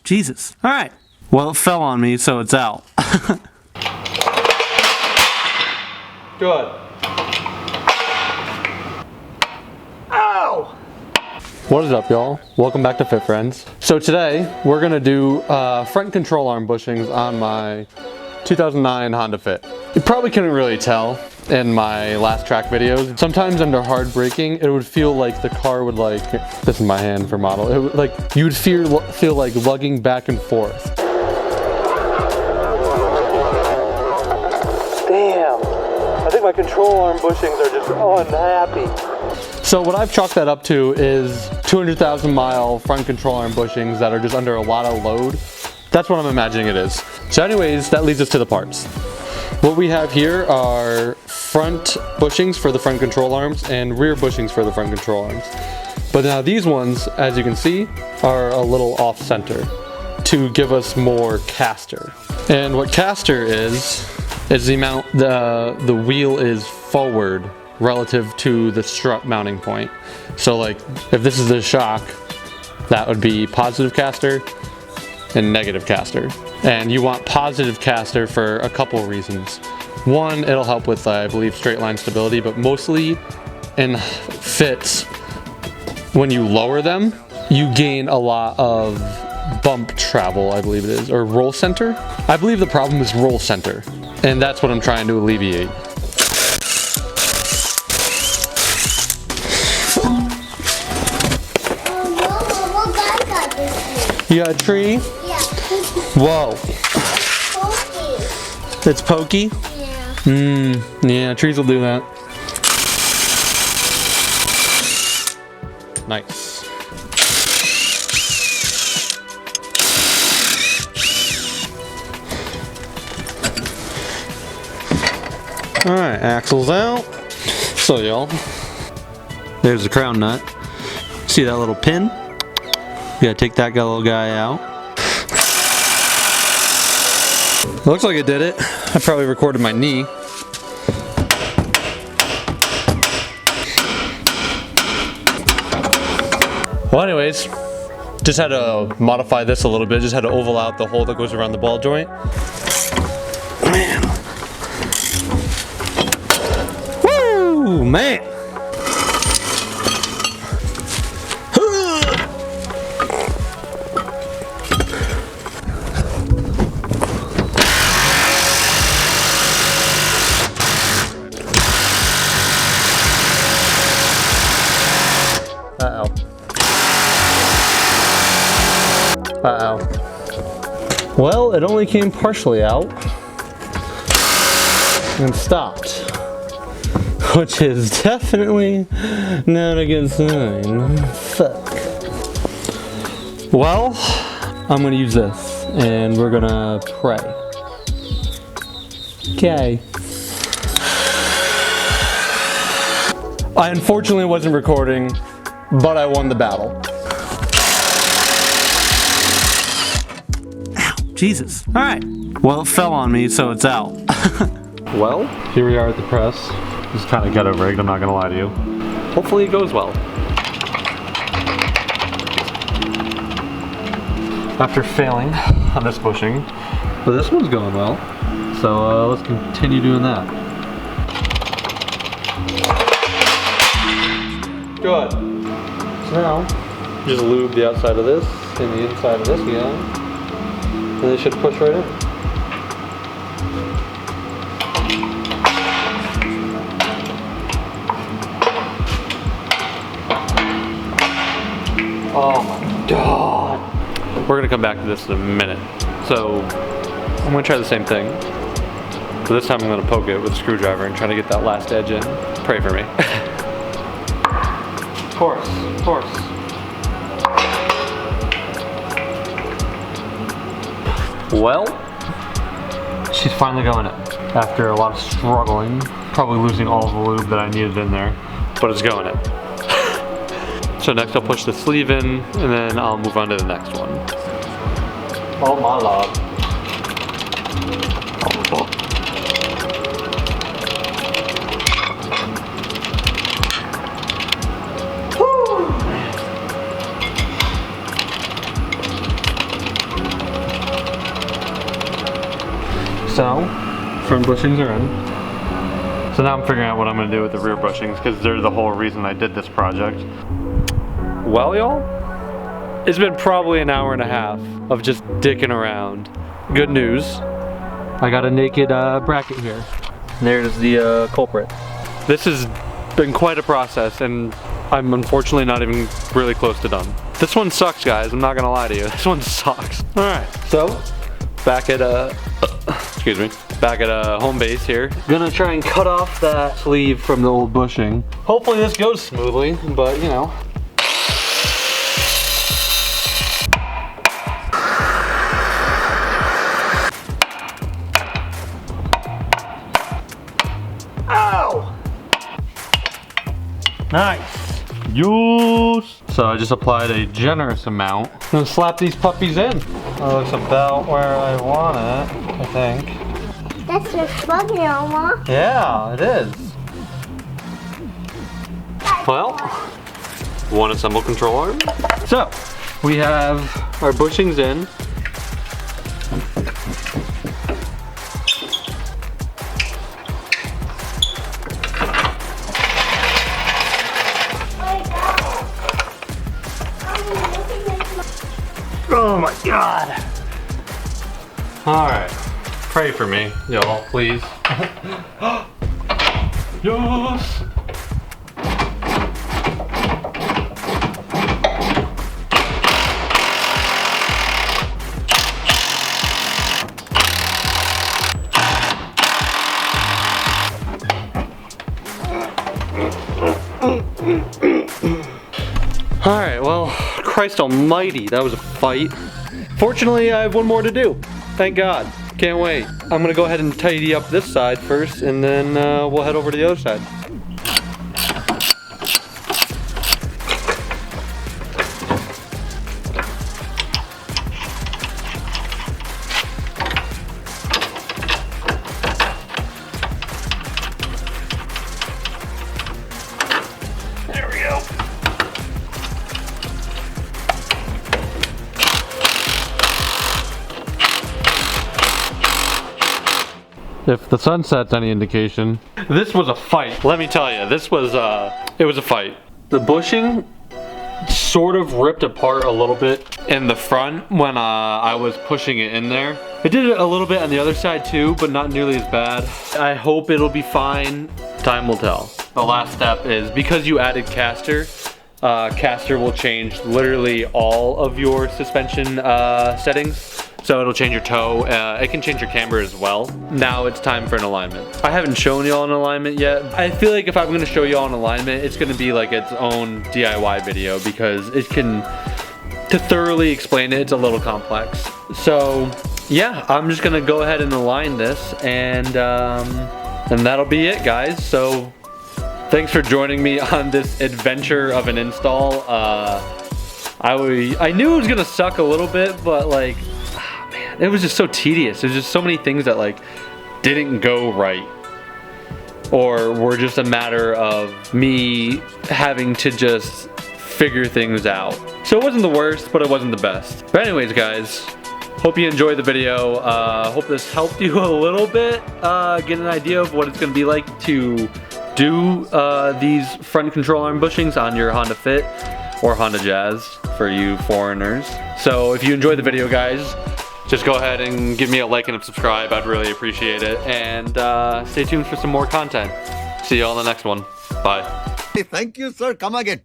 Jesus. All right. Well, it fell on me, so it's out. Good. Ow! What is up, y'all? Welcome back to Fit Friends. So today, we're gonna do front control arm bushings on my 2009 Honda Fit. You probably couldn't really tell in my last track videos. Sometimes under hard braking, it would feel like the car would like, this is my hand for model, it would, like you would feel like lugging back and forth. Damn, I think my control arm bushings are just unhappy. So what I've chalked that up to is 200,000 mile front control arm bushings that are just under a lot of load. That's what I'm imagining it is. So anyways, that leads us to the parts. What we have here are front bushings for the front control arms and rear bushings for the front control arms. But now these ones, as you can see, are a little off center to give us more caster. And what caster is the amount the wheel is forward relative to the strut mounting point. So like if this is the shock, that would be positive caster and negative caster. And you want positive caster for a couple reasons. One, it'll help with, I believe, straight line stability, but mostly in fits, when you lower them, you gain a lot of bump travel, I believe it is, or roll center. I believe the problem is roll center, and that's what I'm trying to alleviate. You got a tree? Yeah. Whoa. Pokey. It's pokey? Yeah. Yeah, trees will do that. Nice. Alright, axle's out. So y'all, there's the crown nut. See that little pin? You gotta take that little guy out. Looks like it did it. I probably recorded my knee. Well, anyways, just had to modify this a little bit. Just had to oval out the hole that goes around the ball joint. Man. Woo, man. Uh-oh. Well, it only came partially out and stopped, which is definitely not a good sign. Fuck. Well, I'm gonna use this and we're gonna pray. Okay. I unfortunately wasn't recording, but I won the battle. Jesus. All right. Well, it fell on me, so it's out. Well, here we are at the press. Just kind of ghetto rigged, I'm not gonna lie to you. Hopefully it goes well. After failing on this bushing, but this one's going well. So let's continue doing that. Good. So now, just lube the outside of this and the inside of this again. And they should push right in. Oh my God. We're gonna come back to this in a minute. So I'm gonna try the same thing. But this time I'm gonna poke it with a screwdriver and try to get that last edge in. Pray for me. Of course, of course. Well, she's finally going in. After a lot of struggling, probably losing all of the lube that I needed in there, but it's going in. So next I'll push the sleeve in, and then I'll move on to the next one. Oh my lord. Oh. So, front bushings are in. So now I'm figuring out what I'm gonna do with the rear bushings because they're the whole reason I did this project. Well, y'all, it's been probably an hour and a half of just dicking around. Good news, I got a naked bracket here. There's the culprit. This has been quite a process and I'm unfortunately not even really close to done. This one sucks, guys, I'm not gonna lie to you. This one sucks. All right, so back at excuse me, back at home base here. Gonna try and cut off that sleeve from the old bushing. Hopefully this goes smoothly, but you know. Ow! Nice. Use. So I just applied a generous amount. I'm gonna slap these puppies in. That looks about where I want it, I think. That's just bugging Mama. Yeah, it is. Well, one assemble control arm. So, we have our bushings in. Oh my God. All right, pray for me, y'all, please. Yes. All right, well, Christ almighty, that was a fight. Fortunately, I have one more to do. Thank God. Can't wait. I'm gonna go ahead and tidy up this side first, and then we'll head over to the other side. There we go. If the sunset's any indication, this was a fight. Let me tell you, this was it was a fight. The bushing sort of ripped apart a little bit in the front when I was pushing it in there. It did it a little bit on the other side too, but not nearly as bad. I hope it'll be fine. Time will tell. The last step is because you added caster, caster will change literally all of your suspension settings. So it'll change your toe, it can change your camber as well. Now it's time for an alignment. I haven't shown y'all an alignment yet. I feel like if I'm gonna show y'all an alignment, it's gonna be like its own DIY video because it can, to thoroughly explain it, it's a little complex. So yeah, I'm just gonna go ahead and align this and that'll be it, guys. So thanks for joining me on this adventure of an install. I knew it was gonna suck a little bit, but like, it was just so tedious. There's just so many things that like didn't go right or were just a matter of me having to just figure things out. So it wasn't the worst, but it wasn't the best. But anyways, guys, hope you enjoyed the video. Hope this helped you a little bit get an idea of what it's gonna be like to do these front control arm bushings on your Honda Fit or Honda Jazz for you foreigners. So if you enjoyed the video, guys, just go ahead and give me a like and a subscribe. I'd really appreciate it. And stay tuned for some more content. See you all in the next one. Bye. Thank you, sir. Come again.